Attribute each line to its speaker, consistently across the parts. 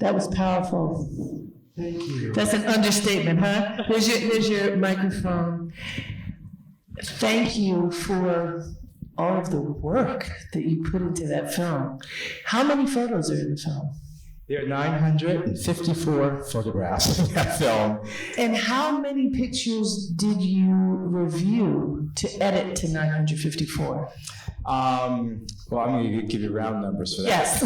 Speaker 1: That was powerful.
Speaker 2: Thank you.
Speaker 1: That's an understatement, huh? There's your microphone. Thank you for all of the work that you put into that film. How many photos are in the film?
Speaker 2: There are 954 photographs in that film.
Speaker 1: And how many pictures did you review to edit to 954?
Speaker 2: Well, I'm going to give you round numbers for that.
Speaker 1: Yes.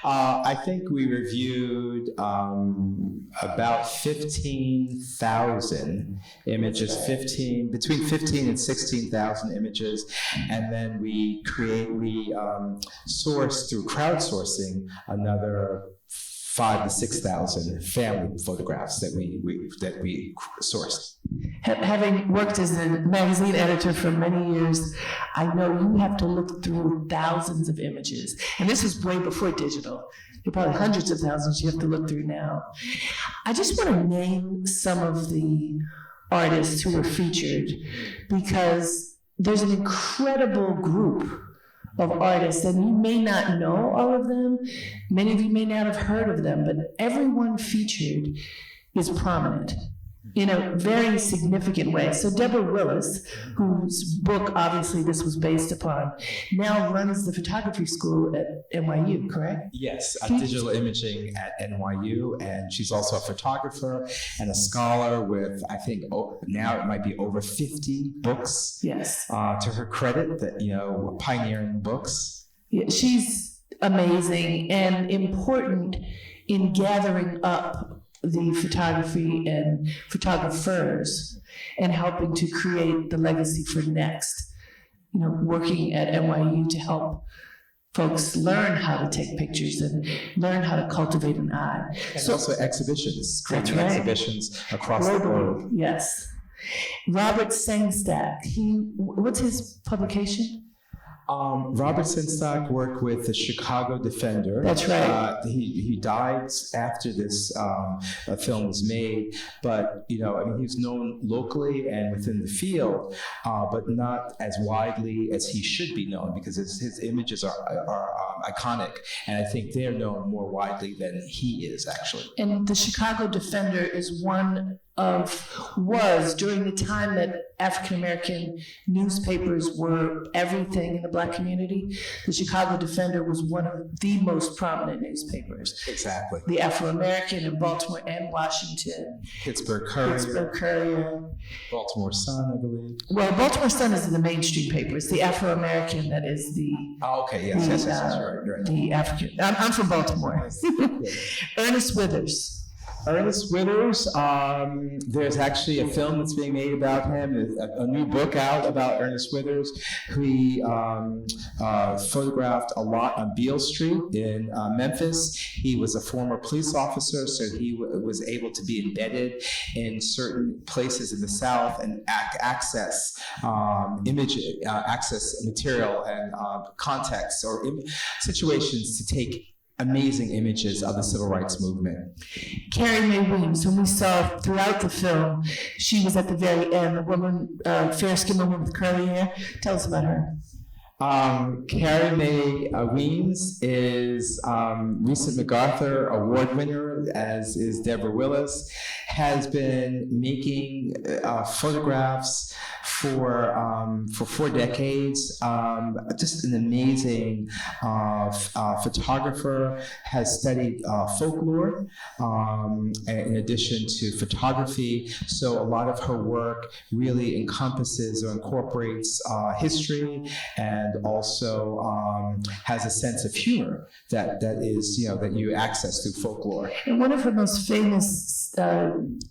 Speaker 2: I think we reviewed about 15,000 images, between 15 and 16,000 images, and then we sourced through crowdsourcing another 5,000 to 6,000 family photographs that we sourced.
Speaker 1: Having worked as a magazine editor for many years, I know you have to look through thousands of images. And this was way before digital. There are probably hundreds of thousands you have to look through now. I just want to name some of the artists who were featured, because there's an incredible group of artists, and you may not know all of them. Many of you may not have heard of them, but everyone featured is prominent in a very significant way. So Deborah Willis, whose book obviously this was based upon, now runs the photography school at NYU, correct?
Speaker 2: Yes, digital imaging at NYU, and she's also a photographer and a scholar with, I think, now it might be over 50 books.
Speaker 1: Yes.
Speaker 2: To her credit, that pioneering books.
Speaker 1: Yeah, she's amazing and important in gathering up the photography and photographers and helping to create the legacy for next. Working at NYU to help folks learn how to take pictures and learn how to cultivate an eye.
Speaker 2: And also exhibitions, creating exhibitions across the globe.
Speaker 1: Yes. Robert Sengstack, what's his publication?
Speaker 2: Robert Sengstack worked with the Chicago Defender.
Speaker 1: That's right.
Speaker 2: He died after this film was made, but he was known locally and within the field, but not as widely as he should be known, because his images are iconic, and I think they're known more widely than he is actually.
Speaker 1: And the Chicago Defender is was during the time that African American newspapers were everything in the Black community, the Chicago Defender was one of the most prominent newspapers.
Speaker 2: Exactly.
Speaker 1: The Afro American in Baltimore and Washington.
Speaker 2: Pittsburgh Courier. Baltimore Sun, I believe.
Speaker 1: Well, Baltimore Sun is the mainstream paper. It's the Afro American that is the.
Speaker 2: Oh, okay. Yes. Right.
Speaker 1: The African. I'm from Baltimore. Ernest Withers.
Speaker 2: There's actually a film that's being made about him, a new book out about Ernest Withers, who he photographed a lot on Beale Street in Memphis. He was a former police officer, so he was able to be embedded in certain places in the South and access material and context or situations to take amazing images of the civil rights movement.
Speaker 1: Carrie Mae Weems, whom we saw throughout the film, she was at the very end, the woman, fair-skinned woman with curly hair. Tell us about her.
Speaker 2: Carrie Mae Weems is recent MacArthur Award winner, as is Deborah Willis, has been making photographs for 4 decades. Just an amazing photographer, has studied folklore in addition to photography. So a lot of her work really encompasses or incorporates history, and also has a sense of humor that you access through folklore.
Speaker 1: And one of her most famous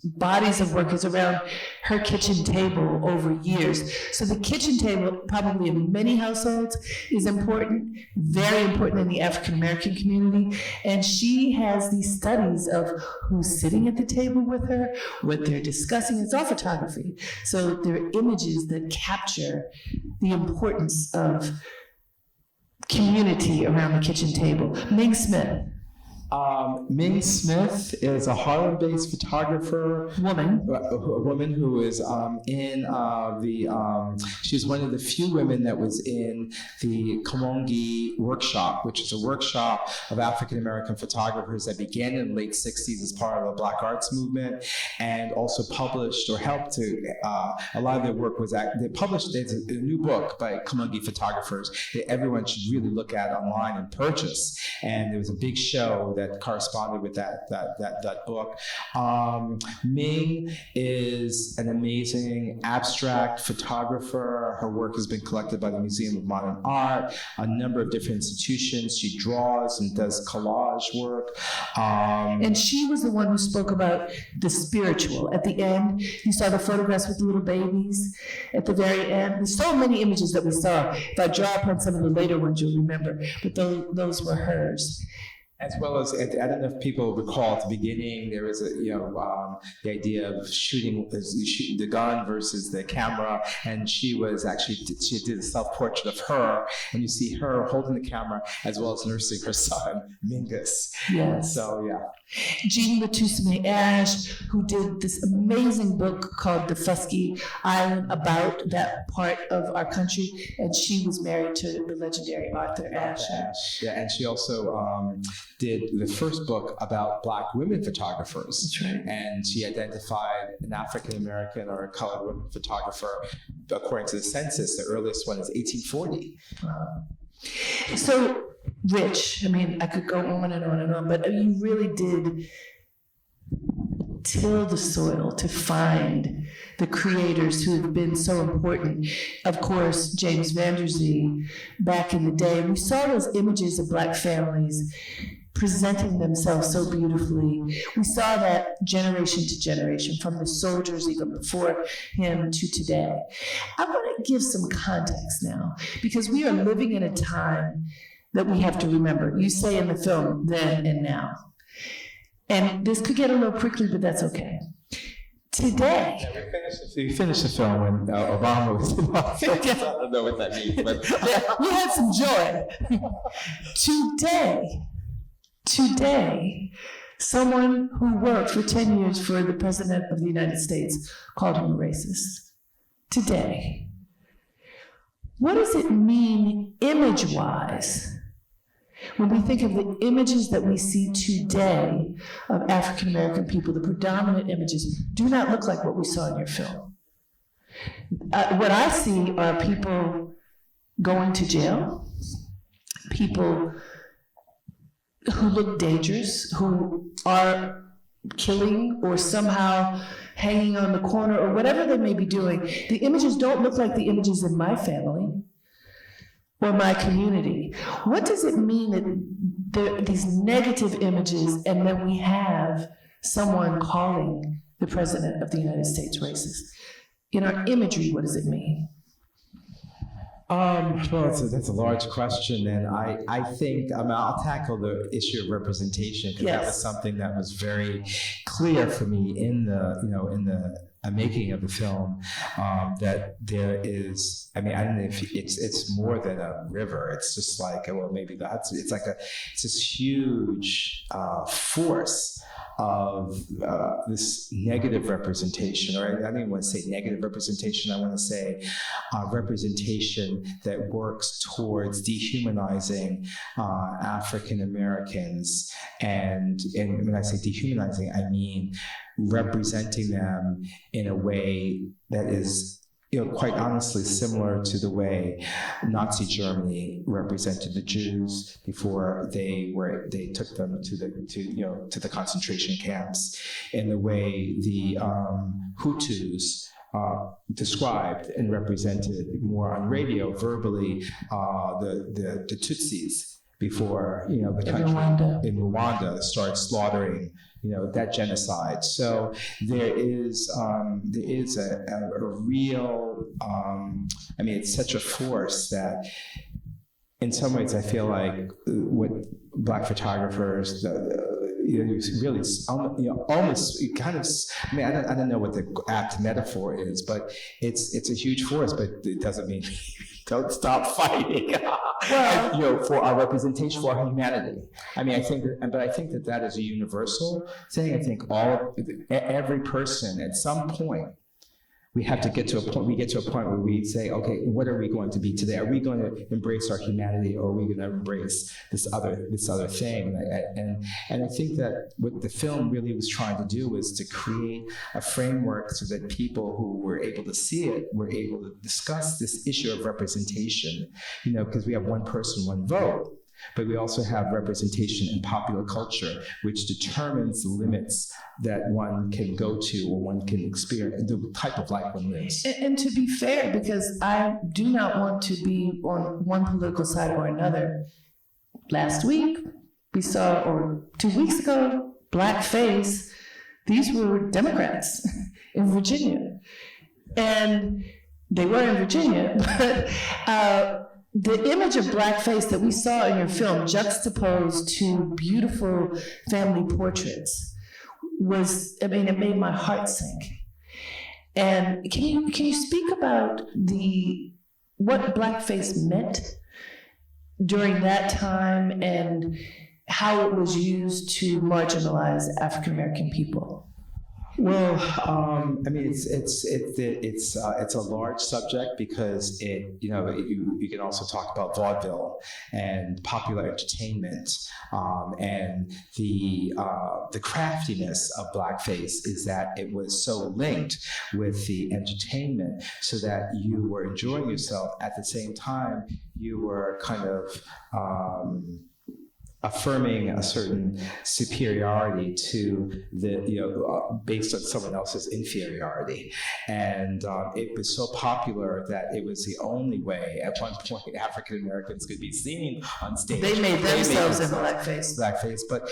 Speaker 1: bodies of work is around her kitchen table over years. So the kitchen table, probably in many households, is important, very important in the African American community. And she has these studies of who's sitting at the table with her, what they're discussing. It's all photography. So there are images that capture the importance of community around the kitchen table. Ming Smith.
Speaker 2: Ming Smith is a Harlem-based photographer, a woman who is she's one of the few women that was in the Kamongi workshop, which is a workshop of African-American photographers that began in the late 60s as part of the Black Arts movement, and also published or helped to, a lot of their work was, they published, there's a new book by Kamongi photographers that everyone should really look at online and purchase. And there was a big show that corresponded with that book. Ming is an amazing abstract photographer. Her work has been collected by the Museum of Modern Art, a number of different institutions. She draws and does collage work.
Speaker 1: And she was the one who spoke about the spiritual. At the end, you saw the photographs with the little babies. At the very end, there's so many images that we saw. If I draw upon some of the later ones, you'll remember. But those were hers.
Speaker 2: As well as, I don't know if people recall at the beginning, there was the idea of shooting the gun versus the camera, and she did a self-portrait of her, and you see her holding the camera as well as nursing her son, Mingus.
Speaker 1: Yes.
Speaker 2: So, yeah.
Speaker 1: Jean Latusme Ash, who did this amazing book called The Fusky Island about that part of our country, and she was married to the legendary Arthur Ashe.
Speaker 2: Yeah, and she also did the first book about Black women photographers.
Speaker 1: That's right.
Speaker 2: And she identified an African American or a colored woman photographer. According to the census, the earliest one is 1840.
Speaker 1: So, Rich, I mean, I could go on and on and on, but you really did till the soil to find the creators who have been so important. Of course, James Van Der Zee, back in the day, we saw those images of Black families presenting themselves so beautifully. We saw that generation to generation, from the soldiers even before him to today. I want to give some context now, because we are living in a time that we have to remember. You say in the film, then and now. And this could get a little prickly, but that's okay. Today.
Speaker 2: Yeah, we finished the film when Obama was in office. I don't know what that means, but
Speaker 1: we had some joy. Today, someone who worked for 10 years for the President of the United States called him a racist. Today. What does it mean image-wise when we think of the images that we see today of African American people? The predominant images do not look like what we saw in your film. What I see are people going to jail, people who look dangerous, who are killing or somehow hanging on the corner or whatever they may be doing. The images don't look like the images in my family or my community. What does it mean that there are these negative images and then we have someone calling the President of the United States racist? In our imagery, what does it mean?
Speaker 2: Well, that's a large question, and I think I'll tackle the issue of representation, because that was something that was very clear for me in the making of the film, that there is, I mean, I don't know if it's more than a river. It's just like, well, maybe that's, it's this huge force of this negative representation, or I don't even want to say negative representation, I want to say representation that works towards dehumanizing African Americans. And when I say dehumanizing, I mean representing them in a way that is, quite honestly, similar to the way Nazi Germany represented the Jews before they took them to the concentration camps, in the way the Hutus described and represented more on radio, verbally, the Tutsis before the country in Rwanda started slaughtering that genocide. So there is a real, I mean, it's such a force that in some ways I feel like what Black photographers, really, almost kind of, I mean, I don't know what the apt metaphor is, but it's a huge force, but it doesn't mean don't stop fighting.
Speaker 1: Well,
Speaker 2: for our representation, for our humanity. I mean, I think that is a universal thing. I think every person at some point, we have to get to a point. We get to a point where we say, okay, what are we going to be today? Are we going to embrace our humanity, or are we going to embrace this other thing? And I think that what the film really was trying to do was to create a framework so that people who were able to see it were able to discuss this issue of representation. Because we have one person, one vote. But we also have representation in popular culture, which determines the limits that one can go to or one can experience, the type of life one lives.
Speaker 1: And to be fair, because I do not want to be on one political side or another. Last week, we saw, or 2 weeks ago, blackface. These were Democrats in Virginia. And they were in Virginia, but the image of blackface that we saw in your film, juxtaposed to beautiful family portraits, it made my heart sink. And can you speak about what blackface meant during that time and how it was used to marginalize African American people?
Speaker 2: Well, it's a large subject because you can also talk about vaudeville and popular entertainment, and the craftiness of blackface is that it was so linked with the entertainment, so that you were enjoying yourself at the same time you were kind of affirming a certain superiority to based on someone else's inferiority. And it was so popular that it was the only way at one point African Americans could be seen on stage.
Speaker 1: They made themselves in blackface.
Speaker 2: But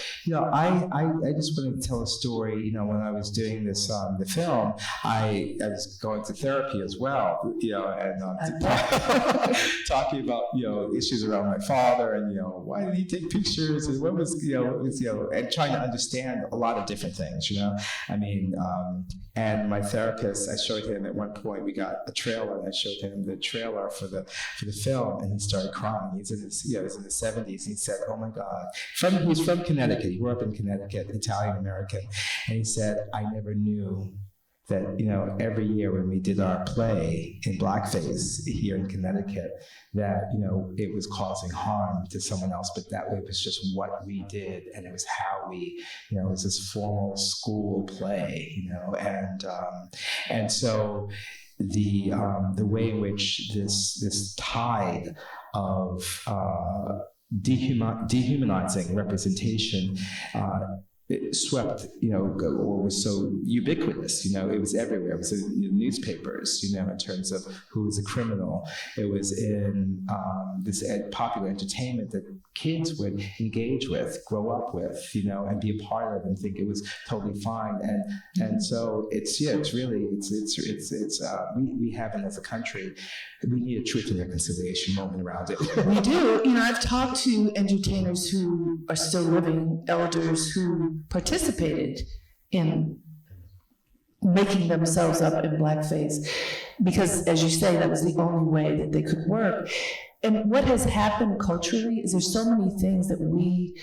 Speaker 2: I just wanted to tell a story. When I was doing this the film, I was going to therapy as well. And talking about issues around my father, and why did he take pictures, and what was and trying to understand a lot of different things. And my therapist, I showed him at one point, we got a trailer, and I showed him the trailer for the film, and he started crying. He's in his he's in the 70s. He said, "Oh my God!" He's from Connecticut. He grew up in Connecticut, Italian American, and he said, "I never knew that every year when we did our play in blackface here in Connecticut, that it was causing harm to someone else, but that way was just what we did, and it was how we it was this formal school play, and so the way in which this tide of dehumanizing representation it swept, or was so ubiquitous, it was everywhere. It was in the newspapers, in terms of who was a criminal. It was in this popular entertainment that kids would engage with, grow up with, and be a part of, and think it was totally fine. And so we have it as a country. We need a truth and reconciliation moment around it.
Speaker 1: We do. I've talked to entertainers who are still living, elders who participated in making themselves up in blackface, because, as you say, that was the only way that they could work. And what has happened culturally is there's so many things that we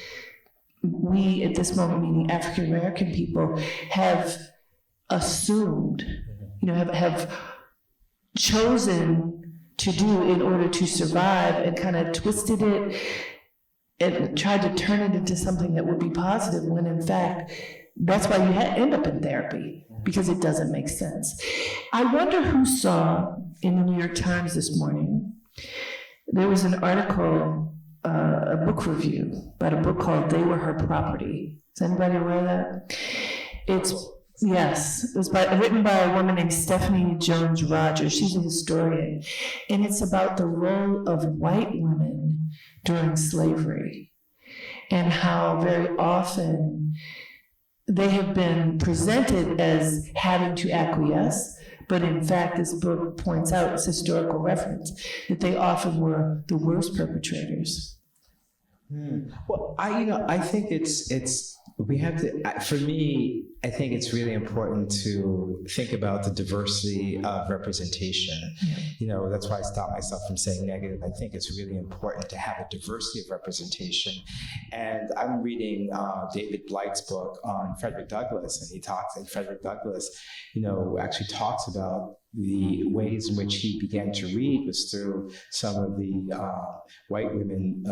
Speaker 1: at this moment, meaning African American people, have assumed, have chosen to do in order to survive, and kind of twisted it and tried to turn it into something that would be positive, when in fact, that's why you end up in therapy, because it doesn't make sense. I wonder who saw in the New York Times this morning, there was an article, a book review about a book called They Were Her Property. Is anybody aware of that? Yes, it was written by a woman named Stephanie Jones Rogers. She's a historian. And it's about the role of white women during slavery, and how very often they have been presented as having to acquiesce, but in fact, this book points out, it's historical reference, that they often were the worst perpetrators.
Speaker 2: Well, I think we have to, for me, I think it's really important to think about the diversity of representation. That's why I stop myself from saying negative. I think it's really important to have a diversity of representation. And I'm reading David Blight's book on Frederick Douglass, and Frederick Douglass, actually talks about the ways in which he began to read was through some of the white women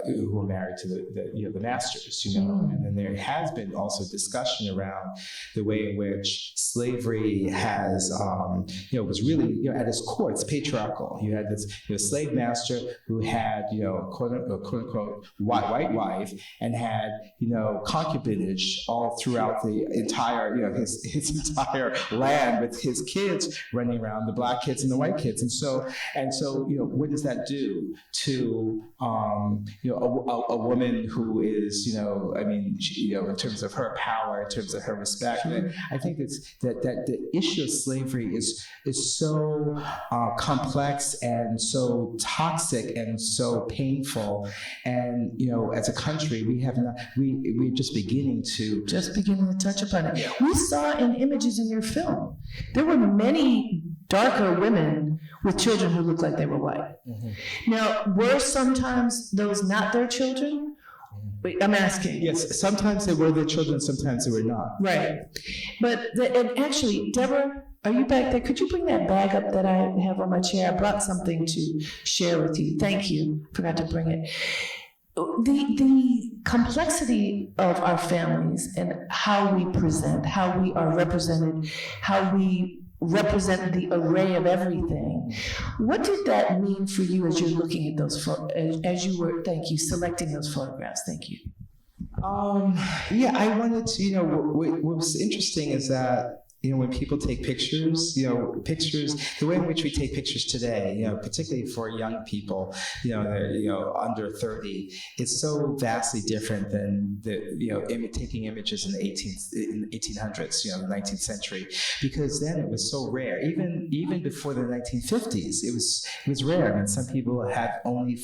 Speaker 2: who were married to the masters, and then there has been also discussion around the way in which slavery has, was really, at its core, it's patriarchal. You had this slave master who had, quote unquote, white wife, and had, concubinage all throughout the entire, his entire land with his kids running around, the black kids and the white kids. And so, what does that do to, a woman who is, in terms of her power, in terms of her respect? And I think that the issue of slavery is so complex and so toxic and so painful. And, as a country, we're just beginning to
Speaker 1: touch upon it. We saw in images in your film, there were many darker women with children who looked like they were white. Now, were sometimes those not their children? Wait, I'm asking.
Speaker 2: Yes, sometimes they were their children, sometimes they were not.
Speaker 1: Right. And actually, Deborah, are you back there? Could you bring that bag up that I have on my chair? I brought something to share with you. Thank you. Forgot to bring it. The complexity of our families and how we present, how we are represented, how we represent the array of everything. What did that mean for you as you're looking at those as you were, selecting those photographs? Thank you.
Speaker 2: I wanted to, what was interesting is that, when people take pictures, the way in which we take pictures today, particularly for young people, they're, under 30, it's so vastly different than taking images in the 1800s, the 19th century, because then it was so rare. Even before the 1950s, it was rare. I mean, some people had only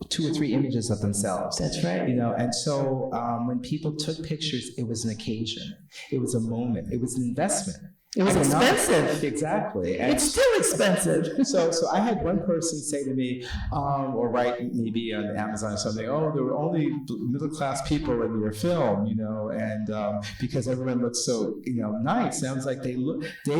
Speaker 2: 2 or 3 images of themselves.
Speaker 1: That's right.
Speaker 2: And so when people took pictures, it was an occasion. It was a moment. It was an investment.
Speaker 1: It was expensive.
Speaker 2: Exactly. And
Speaker 1: it's still expensive.
Speaker 2: So I had one person say to me, or write maybe on Amazon or something, there were only middle-class people in your film, and because everyone looked so, nice. And I was like, they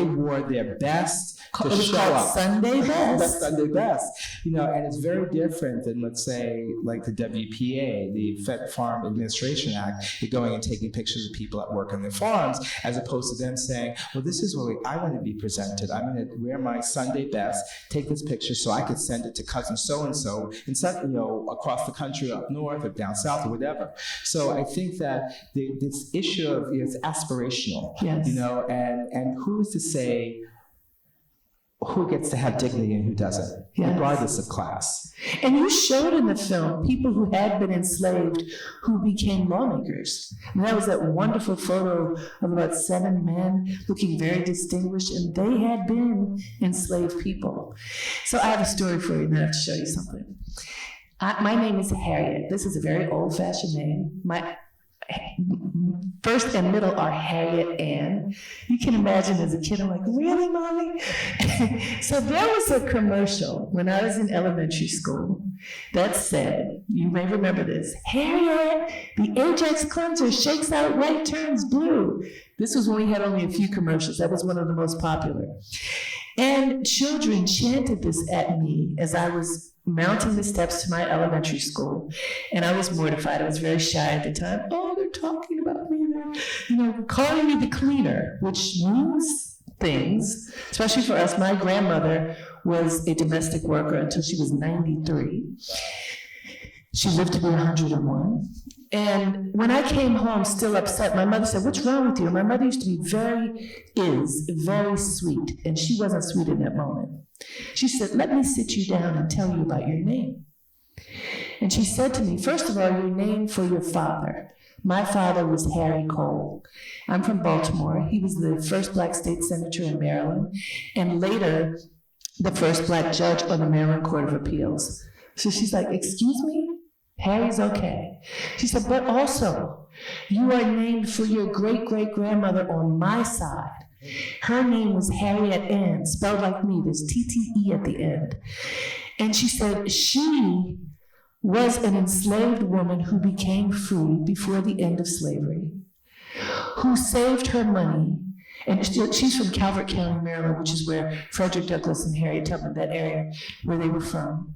Speaker 2: wore their best to show up.
Speaker 1: Sunday best.
Speaker 2: That's Sunday best. And it's very different than, let's say, like the WPA, the Fed Farm Administration Act, going and taking pictures of people at work on their farms, as opposed to them saying, well, this is what I want to be presented. I'm going to wear my Sunday best, take this picture so I could send it to cousin so-and-so, across the country, up north or down south or whatever. So I think that this issue of it's aspirational,
Speaker 1: yes.
Speaker 2: And who's to say who gets to have dignity and who doesn't, yes. regardless of class.
Speaker 1: And you showed in the film people who had been enslaved who became lawmakers. And that was that wonderful photo of about 7 men looking very distinguished, and they had been enslaved people. So I have a story for you, and I have to show you something. My name is Harriette. This is a very old-fashioned name. My first and middle are Harriette Ann. You can imagine as a kid, I'm like, really, Mommy? So there was a commercial when I was in elementary school that said, you may remember this, Harriette, the Ajax cleanser shakes out white, turns blue. This was when we had only a few commercials. That was one of the most popular. And children chanted this at me as I was mounting the steps to my elementary school. And I was mortified. I was very shy at the time. Oh, they're talking about me. They're, calling me the cleaner, which means things, especially for us. My grandmother was a domestic worker until she was 93. She lived to be 101. And when I came home still upset, my mother said, what's wrong with you? And my mother used to be very sweet. And she wasn't sweet in that moment. She said, let me sit you down and tell you about your name. And she said to me, first of all, your name for your father. My father was Harriette Cole. I'm from Baltimore. He was the first Black state senator in Maryland, and later the first Black judge on the Maryland Court of Appeals. So she's like, excuse me? Harry's okay. She said, but also, You are named for your great-great-grandmother on my side. Her name was Harriette Ann, spelled like me. There's T-T-E at the end. And she said she was an enslaved woman who became free before the end of slavery, who saved her money. And she's from Calvert County, Maryland, which is where Frederick Douglass and Harriet Tubman, that area where they were from.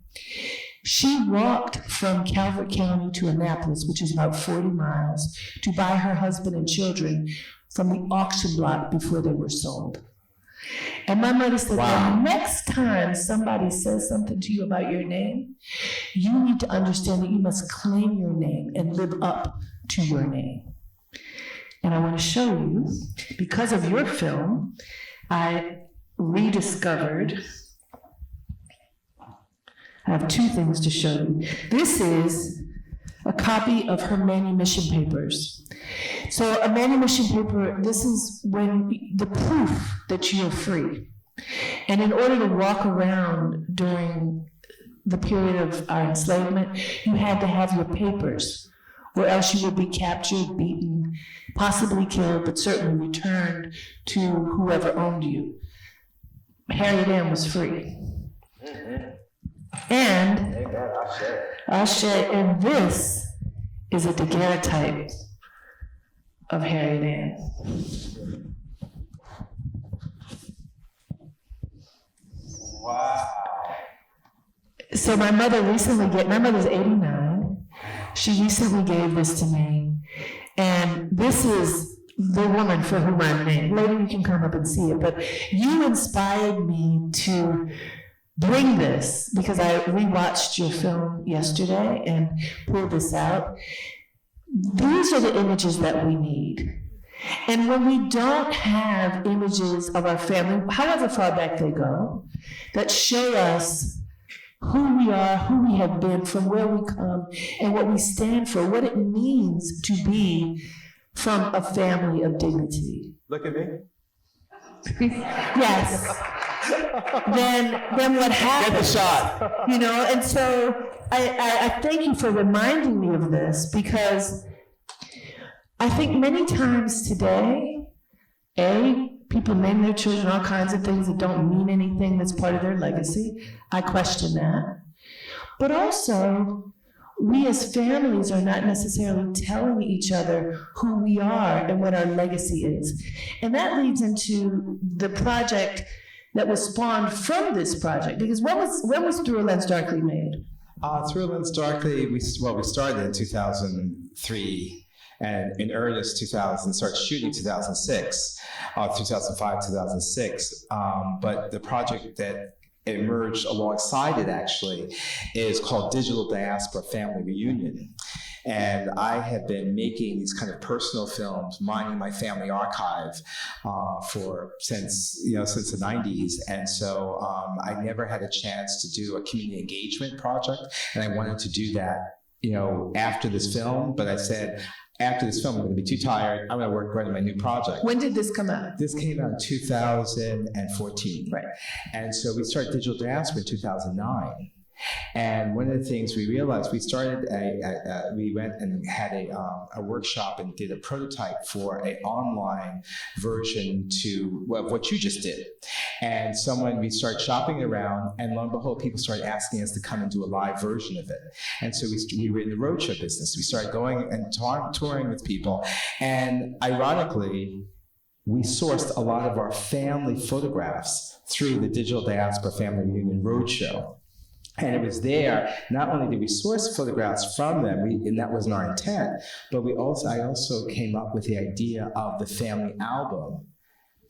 Speaker 1: She walked from Calvert County to Annapolis, which is about 40 miles, to buy her husband and children from the auction block before they were sold. And my mother said,
Speaker 2: Wow.
Speaker 1: The next time somebody says something to you about your name, you need to understand that you must claim your name and live up to your name. And I want to show you, because of your film, I rediscovered, I have two things to show you. This is a copy of her manumission papers. So a manumission paper, this is when the proof that you're free. And in order to walk around during the period of our enslavement, you had to have your papers, or else you would be captured, beaten, possibly killed, but certainly returned to whoever owned you. Harriet Ann was free. And and this is a daguerreotype of Harriet Ann.
Speaker 2: Wow.
Speaker 1: So my mother's 89. She recently gave this to me. And this is the woman for whom I'm named. Later you can come up and see it. But you inspired me to bring this because I rewatched your film yesterday and pulled this out. These are the images that we need. And when we don't have images of our family, however far back they go, that show us who we are, who we have been, from where we come, and what we stand for, what it means to be from a family of dignity.
Speaker 2: Look at me.
Speaker 1: Yes. Then what happens?
Speaker 2: Get the shot.
Speaker 1: You know, and so I thank you for reminding me of this, because I think many times today, people name their children all kinds of things that don't mean anything that's part of their legacy. I question that. But also, we as families are not necessarily telling each other who we are and what our legacy is. And that leads into the project that was spawned from this project. Because when was Through a Lens Darkly made?
Speaker 2: Through a Lens Darkly, we started in 2003, and in earnest started shooting 2006, 2005, 2006. But the project that emerged alongside it actually is called Digital Diaspora Family Reunion. And I have been making these kind of personal films, mining my family archive since the 90s. And so I never had a chance to do a community engagement project. And I wanted to do that, after this film. But I said, after this film, I'm going to be too tired. I'm going to work right on my new project.
Speaker 1: When did this come out?
Speaker 2: This came out in 2014.
Speaker 1: Right.
Speaker 2: And so we started Digital Diaspora in 2009. And one of the things we realized, we went and had a workshop and did a prototype for an online version to what you just did. And we started shopping around, and lo and behold, people started asking us to come and do a live version of it. And so we were in the roadshow business. We started going and touring with people. And ironically, we sourced a lot of our family photographs through the Digital Diaspora Family Reunion Roadshow. And it was there, not only did we source photographs from them, and that wasn't our intent, but I also came up with the idea of the family album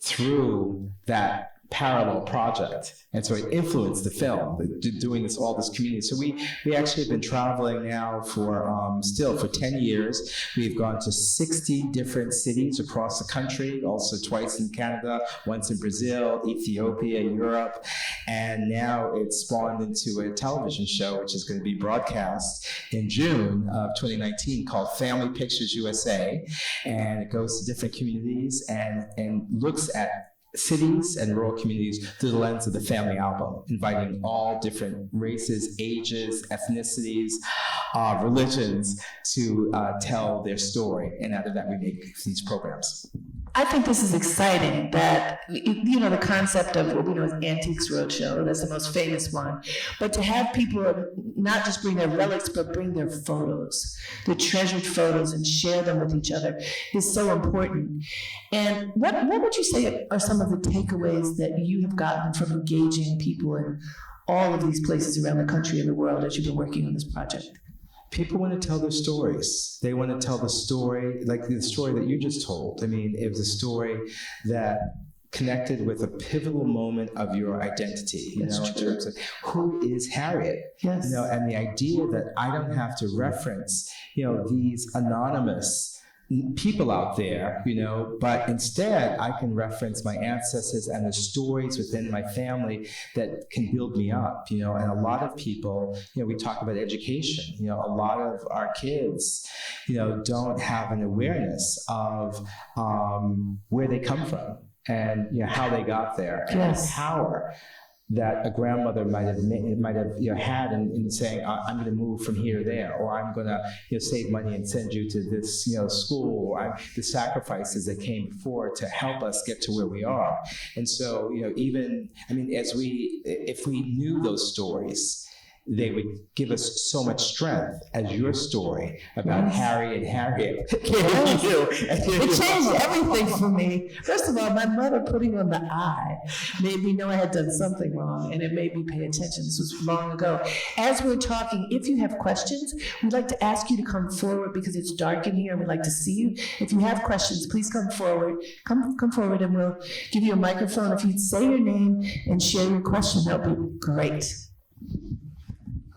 Speaker 2: through that parallel project. And so it influenced the film, doing all this community. So we actually have been traveling now for 10 years. We've gone to 60 different cities across the country, also twice in Canada, once in Brazil, Ethiopia, Europe. And now it's spawned into a television show, which is going to be broadcast in June of 2019, called Family Pictures USA. And it goes to different communities and looks at cities and rural communities through the lens of the family album, inviting all different races, ages, ethnicities, religions to tell their story. And out of that, we make these programs.
Speaker 1: I think this is exciting that, you know, the concept of what we know as Antiques Roadshow, that's the most famous one, but to have people not just bring their relics, but bring their photos, the treasured photos, and share them with each other is so important. And what would you say are some of the takeaways that you have gotten from engaging people in all of these places around the country and the world as you've been working on this project?
Speaker 2: People want to tell their stories. They want to tell the story, like the story that you just told. I mean, it was a story that connected with a pivotal moment of your identity, you know, in terms of who is Harriette,
Speaker 1: Yes.
Speaker 2: you know, and the idea that I don't have to reference, you know, these anonymous people out there, you know, but instead I can reference my ancestors and the stories within my family that can build me up, you know. And a lot of people, you know, we talk about education, you know, a lot of our kids, you know, don't have an awareness of where they come from and, you know, how they got there, and
Speaker 1: Yes.
Speaker 2: the power that a grandmother might have you know, had in saying, I'm going to move from here to there, or I'm going to, you know, save money and send you to this, you know, school, or the sacrifices that came before to help us get to where we are. And so, you know, even, I mean, if we knew those stories, they would give us so much strength, as your story about Harry and Harriet.
Speaker 1: It changed everything for me. First of all, my mother putting on the I made me know I had done something wrong, and it made me pay attention. This was long ago. As we're talking, if you have questions, we'd like to ask you to come forward because it's dark in here and we'd like to see you. If you have questions, please come forward. Come forward and we'll give you a microphone. If you'd say your name and share your question, that would be great.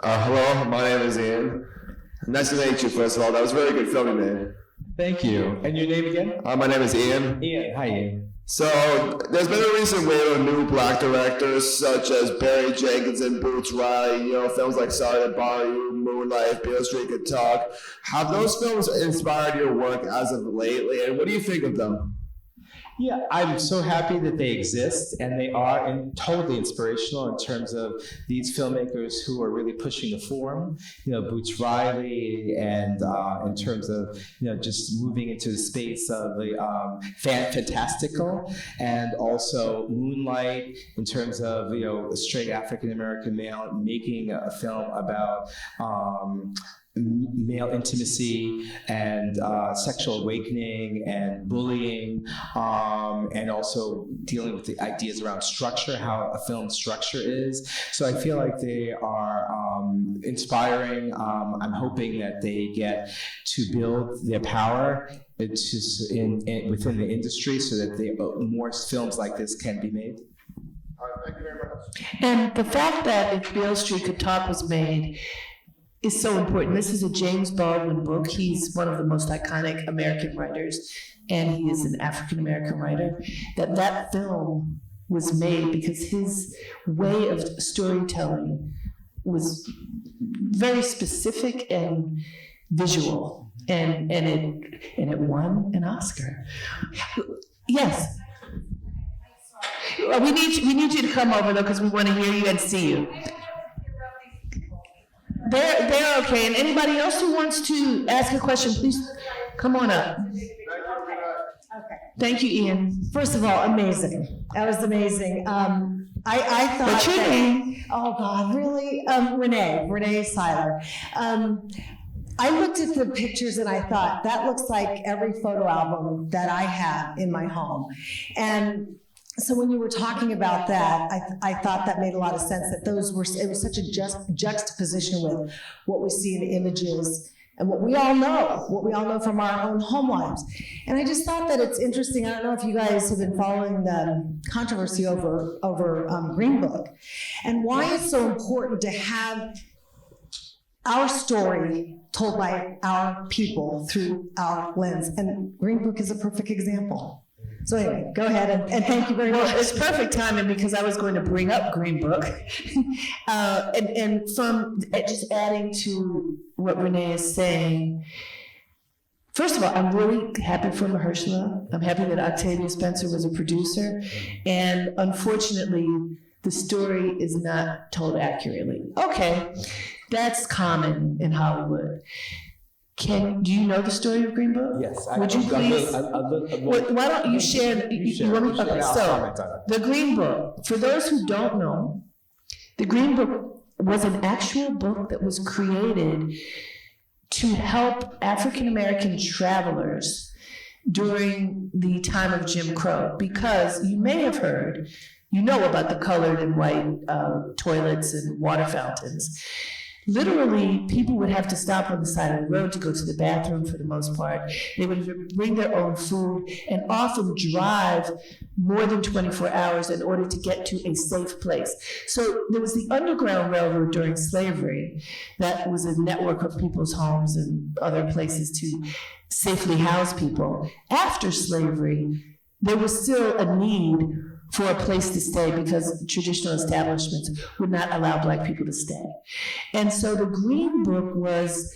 Speaker 3: Hello, my name is Ian. Nice to meet you, first of all. That was really good filming, man.
Speaker 2: Thank you. And your name again?
Speaker 3: My name is Ian.
Speaker 2: Ian. Hi, Ian.
Speaker 3: So, there's been a recent wave of new black directors, such as Barry Jenkins and Boots Riley, you know, films like Sorry to Bother You, Moonlight, Beale Street Could Talk. Have those films inspired your work as of lately, and what do you think of them?
Speaker 2: Yeah, I'm so happy that they exist, and they are totally inspirational in terms of these filmmakers who are really pushing the form. You know, Boots Riley, and in terms of, you know, just moving into the space of the fantastical, and also Moonlight in terms of, you know, a straight African American male making a film about male intimacy and sexual awakening and bullying, and also dealing with the ideas around structure, how a film structure is. So I feel like they are inspiring. I'm hoping that they get to build their power within the industry so that more films like this can be made.
Speaker 3: Thank you very much.
Speaker 1: And the fact that If Beale Street Could Talk was made is so important. This is a James Baldwin book. He's one of the most iconic American writers, and he is an African-American writer. That film was made because his way of storytelling was very specific and visual, and it won an Oscar. Yes. We need you to come over though, because we want to hear you and see you. They're okay. And anybody else who wants to ask a question, please come on up.
Speaker 4: Okay.
Speaker 1: Thank you, Ian.
Speaker 4: First of all, amazing. That was amazing. I thought.
Speaker 1: What's your name?
Speaker 4: Oh God, really? Renee Seiler. I looked at the pictures and I thought that looks like every photo album that I have in my home, and. So when you were talking about that, I thought that made a lot of sense, that it was such a juxtaposition with what we see in images and what we all know from our own home lives. And I just thought that it's interesting. I don't know if you guys have been following the controversy over Green Book and why it's so important to have our story told by our people through our lens. And Green Book is a perfect example. So anyway, go ahead and thank you very much.
Speaker 1: Well, it's perfect timing because I was going to bring up Green Book. And from just adding to what Renee is saying, First of all, I'm really happy for Mahershala. I'm happy that Octavia Spencer was a producer. And unfortunately, the story is not told accurately. Okay, that's common in Hollywood. Do you know the story of Green Book?
Speaker 2: Yes.
Speaker 1: Would you please? Why don't you share? You want me? Okay, so the Green Book, for those who don't know, the Green Book was an actual book that was created to help African American travelers during the time of Jim Crow, because you may have heard, you know about the colored and white toilets and water fountains. Literally, people would have to stop on the side of the road to go to the bathroom for the most part. They would bring their own food and often drive more than 24 hours in order to get to a safe place. So there was the Underground Railroad during slavery that was a network of people's homes and other places to safely house people. After slavery, there was still a need for a place to stay because traditional establishments would not allow Black people to stay. And so the Green Book was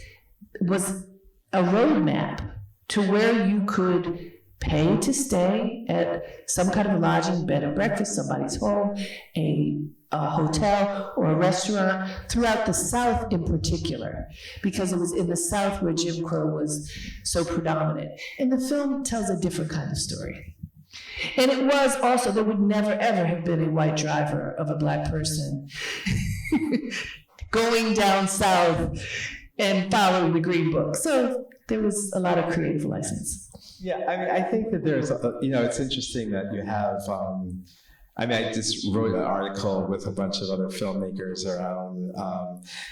Speaker 1: a roadmap to where you could pay to stay at some kind of a lodging, bed and breakfast, somebody's home, a hotel or a restaurant throughout the South in particular, because it was in the South where Jim Crow was so predominant. And the film tells a different kind of story. And it was also, there would never ever have been a white driver of a Black person going down south and following the Green Book. So there was a lot of creative license.
Speaker 2: Yeah, I mean, I think that there's, it's interesting that you have, I just wrote an article with a bunch of other filmmakers around,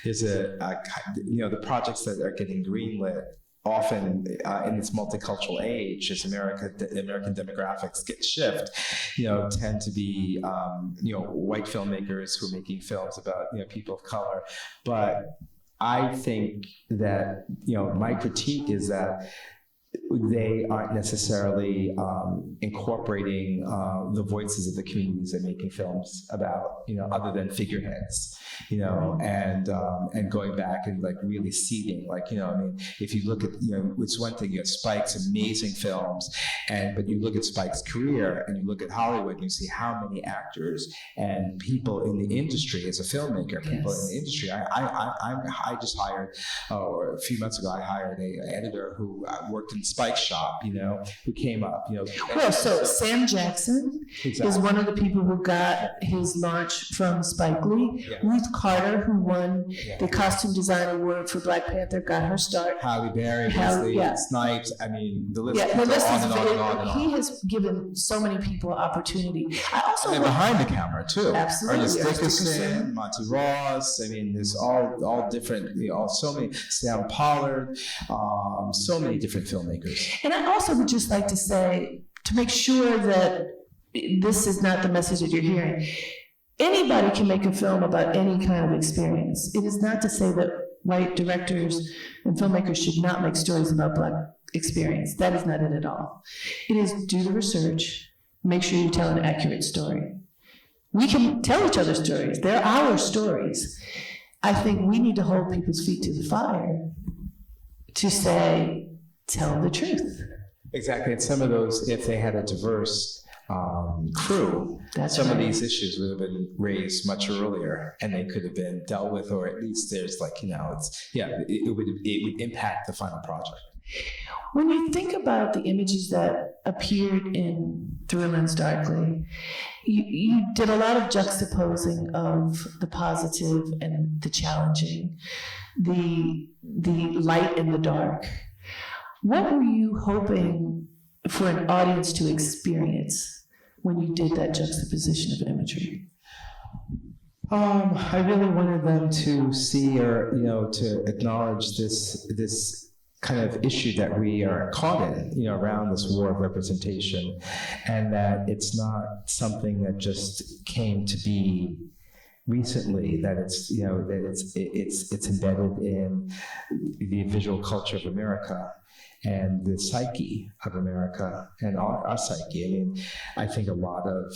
Speaker 2: there's the projects that are getting greenlit often in this multicultural age, as American demographics shift, tend to be, white filmmakers who are making films about, people of color. But I think that, my critique is that they aren't necessarily incorporating the voices of the communities they're making films about, other than figureheads, and going back and like really seeding, if you look at, it's one thing, you have Spike's amazing films, but you look at Spike's career and you look at Hollywood and you see how many actors and people in the industry as a filmmaker, people in the industry. I just hired, or a few months ago, I hired an editor who worked in Spike's shop, who came up,
Speaker 1: Well, so Sam Jackson is one of the people who got his launch from Spike Lee.
Speaker 2: Yeah.
Speaker 1: Ruth Carter, who won the costume design award for Black Panther, got her start.
Speaker 2: Halle Berry, Wesley Snipes. I mean, the list goes on and on and on and on.
Speaker 1: He has given so many people opportunity. I also
Speaker 2: and behind the camera too.
Speaker 1: Absolutely.
Speaker 2: Ernest Dickerson, Monty Ross. I mean, there's all different. So many. Sam Pollard. So many different filmmakers.
Speaker 1: And I also would just like to say, to make sure that this is not the message that you're hearing, anybody can make a film about any kind of experience. It is not to say that white directors and filmmakers should not make stories about Black experience. That is not it at all. It is do the research, make sure you tell an accurate story. We can tell each other stories. They're our stories. I think we need to hold people's feet to the fire to say, tell the truth.
Speaker 2: Exactly. And some of those, if they had a diverse crew, some of these issues would have been raised much earlier, and they could have been dealt with, or at least there's it would impact the final project.
Speaker 1: When you think about the images that appeared in Through a Lens Darkly, you did a lot of juxtaposing of the positive and the challenging, the light and the dark. What were you hoping for an audience to experience when you did that juxtaposition of imagery?
Speaker 2: I really wanted them to see, or to acknowledge this kind of issue that we are caught in, around this war of representation, and that it's not something that just came to be recently, that it's it's embedded in the visual culture of America and the psyche of America and our psyche. I mean, I think a lot of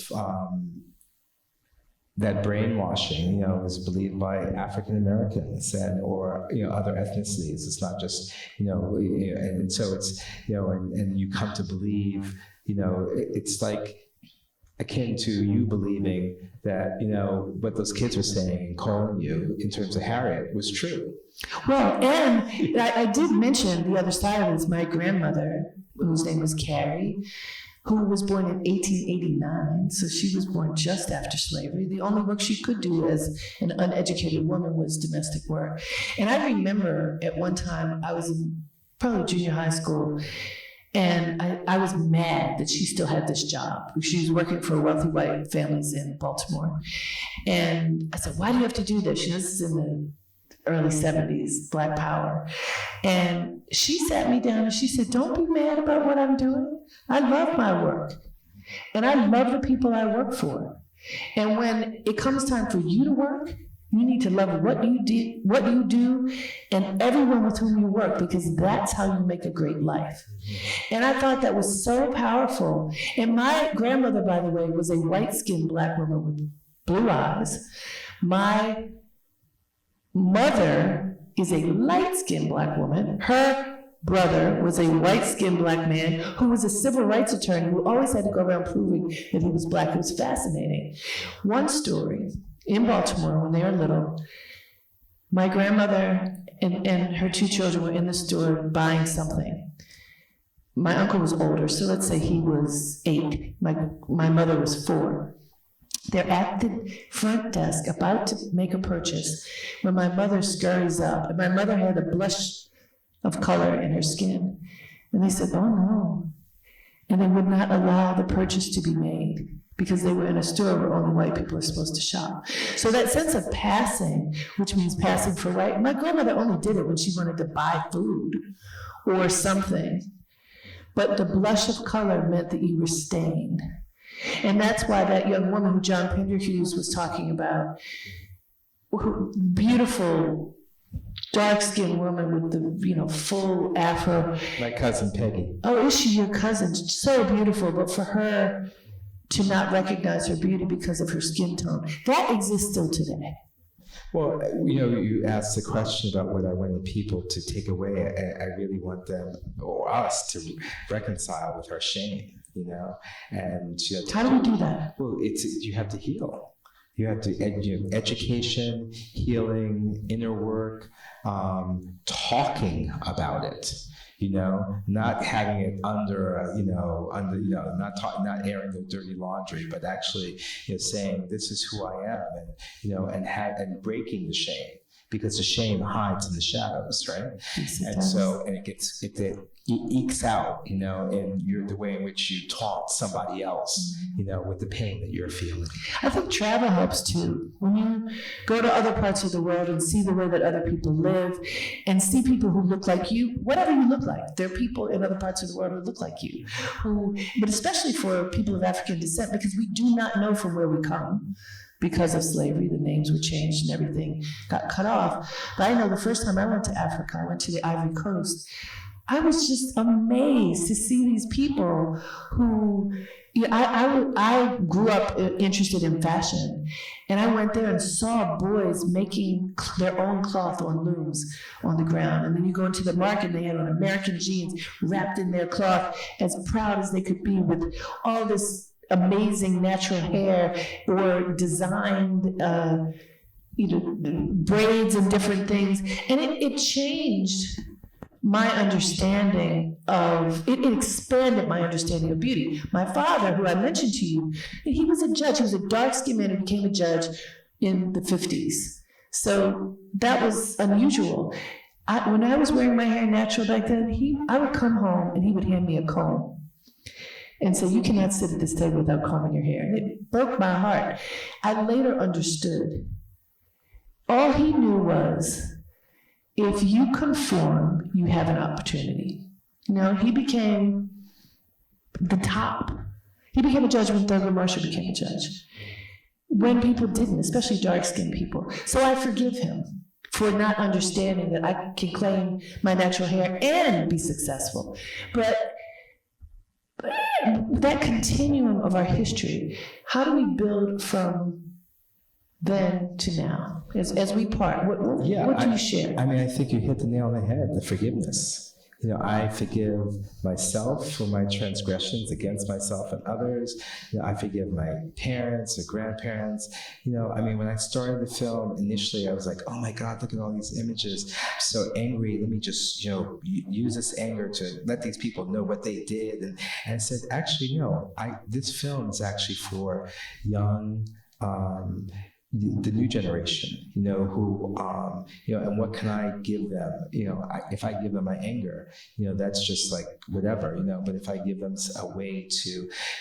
Speaker 2: that brainwashing, is believed by African Americans or other ethnicities. It's not just and so it's and you come to believe it's like akin to you believing that what those kids were saying and calling you in terms of Harriette was true.
Speaker 1: Well, and I did mention the other side of it is my grandmother, whose name was Carrie, who was born in 1889, so she was born just after slavery. The only work she could do as an uneducated woman was domestic work. And I remember at one time, I was in probably junior high school, and I was mad that she still had this job. She was working for wealthy white families in Baltimore. And I said, why do you have to do this? This is in the early 70s, Black Power. And she sat me down and she said, don't be mad about what I'm doing. I love my work. And I love the people I work for. And when it comes time for you to work, you need to love what you do, and everyone with whom you work, because that's how you make a great life. And I thought that was so powerful. And my grandmother, by the way, was a white-skinned Black woman with blue eyes. My mother is a light-skinned Black woman. Her brother was a white-skinned Black man who was a civil rights attorney who always had to go around proving that he was Black. It was fascinating. One story, in Baltimore when they were little, my grandmother and her two children were in the store buying something. My uncle was older, so let's say he was 8. My mother was 4. They're at the front desk about to make a purchase when my mother scurries up, and my mother had a blush of color in her skin. And they said, oh no. And they would not allow the purchase to be made because they were in a store where only white people are supposed to shop. So that sense of passing, which means passing for white, my grandmother only did it when she wanted to buy food or something. But the blush of color meant that you were stained. And that's why that young woman who John Penderhughes was talking about, beautiful, dark-skinned woman with the, full afro.
Speaker 2: My cousin Peggy.
Speaker 1: Oh, is she your cousin? So beautiful, but for her to not recognize her beauty because of her skin tone, that exists still today.
Speaker 2: Well, you asked the question about what I wanted people to take away. I really want them or us to reconcile with our shame, and
Speaker 1: how do we do that?
Speaker 2: Well, you have to heal. You have to education, healing, inner work, talking about it. Not having it not airing the dirty laundry, but actually, saying this is who I am, and breaking the shame, because the shame hides in the shadows, right?
Speaker 1: Yes,
Speaker 2: and
Speaker 1: does.
Speaker 2: so, and it ekes out, in the way in which you taunt somebody else, with the pain that you're feeling.
Speaker 1: I think travel helps too. When you go to other parts of the world and see the way that other people live and see people who look like you, whatever you look like, there are people in other parts of the world who look like you, but especially for people of African descent, because we do not know from where we come. Because of slavery, the names were changed and everything got cut off. But I know the first time I went to Africa, I went to the Ivory Coast, I was just amazed to see these people who, I grew up interested in fashion, and I went there and saw boys making their own cloth on looms on the ground. And then you go into the market, and they had on American jeans wrapped in their cloth, as proud as they could be with all this amazing natural hair or designed braids and different things. And it changed my understanding of, it expanded my understanding of beauty. My father, who I mentioned to you, he was a judge. He was a dark-skinned man who became a judge in the 50s. So that was unusual. When I was wearing my hair natural back then, I would come home and he would hand me a comb and say, you cannot sit at this table without combing your hair. And it broke my heart. I later understood. All he knew was, if you conform, you have an opportunity. He became the top. He became a judge when Thurgood Marshall became a judge. When people didn't, especially dark-skinned people. So I forgive him for not understanding that I can claim my natural hair and be successful. But that continuum of our history, how do we build from then to now? As we part, what do you share?
Speaker 2: I mean, I think you hit the nail on the head, the forgiveness. You know, I forgive myself for my transgressions against myself and others. You know, I forgive my parents or grandparents. You know, I mean, when I started the film, initially I was like, oh my God, look at all these images. I'm so angry. Let me just, you know, use this anger to let these people know what they did. And I said, actually, no, this film is actually for young, the new generation, you know, who, you know, and what can I give them? You know, if I give them my anger, you know, that's just like whatever, you know, but if I give them a way to,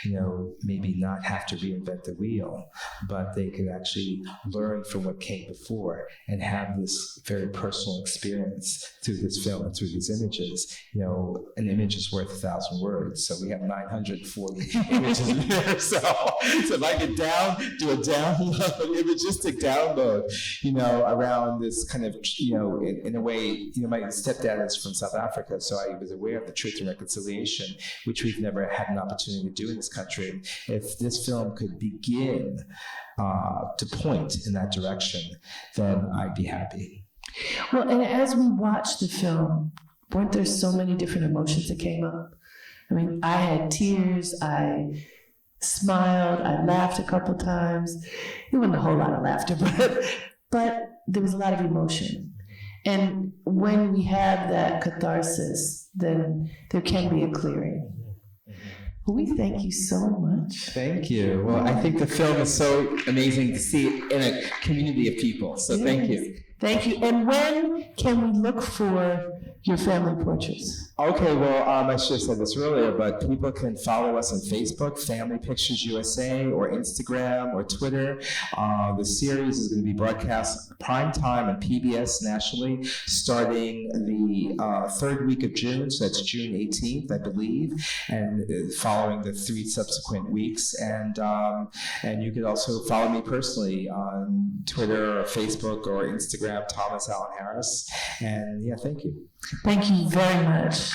Speaker 2: you know, maybe not have to reinvent the wheel, but they could actually learn from what came before and have this very personal experience through this film and through these images. You know, an image is worth 1,000 words. So we have 940 images in there. So if I could do a download image, just a download, you know, around this kind of, you know, in a way, you know, my stepdad is from South Africa, so I was aware of the Truth and Reconciliation, which we've never had an opportunity to do in this country. If this film could begin to point in that direction, then I'd be happy.
Speaker 1: Well, and as we watched the film, weren't there so many different emotions that came up? I mean, I had tears, I smiled, I laughed a couple times. It wasn't a whole lot of laughter, but there was a lot of emotion. And when we have that catharsis, then there can be a clearing. Well, we thank you so much.
Speaker 2: Thank you. Well, I think the film is so amazing to see in a community of people. So thank you.
Speaker 1: Thank you. And when can we look for your family portraits?
Speaker 2: Okay, well, I should have said this earlier, but people can follow us on Facebook, Family Pictures USA, or Instagram, or Twitter. The series is going to be broadcast prime time on PBS nationally, starting the third week of June, so that's June 18th, I believe, and following the 3 subsequent weeks. And you could also follow me personally on Twitter, or Facebook, or Instagram, Thomas Allen Harris. And yeah, thank you.
Speaker 1: Thank you very much.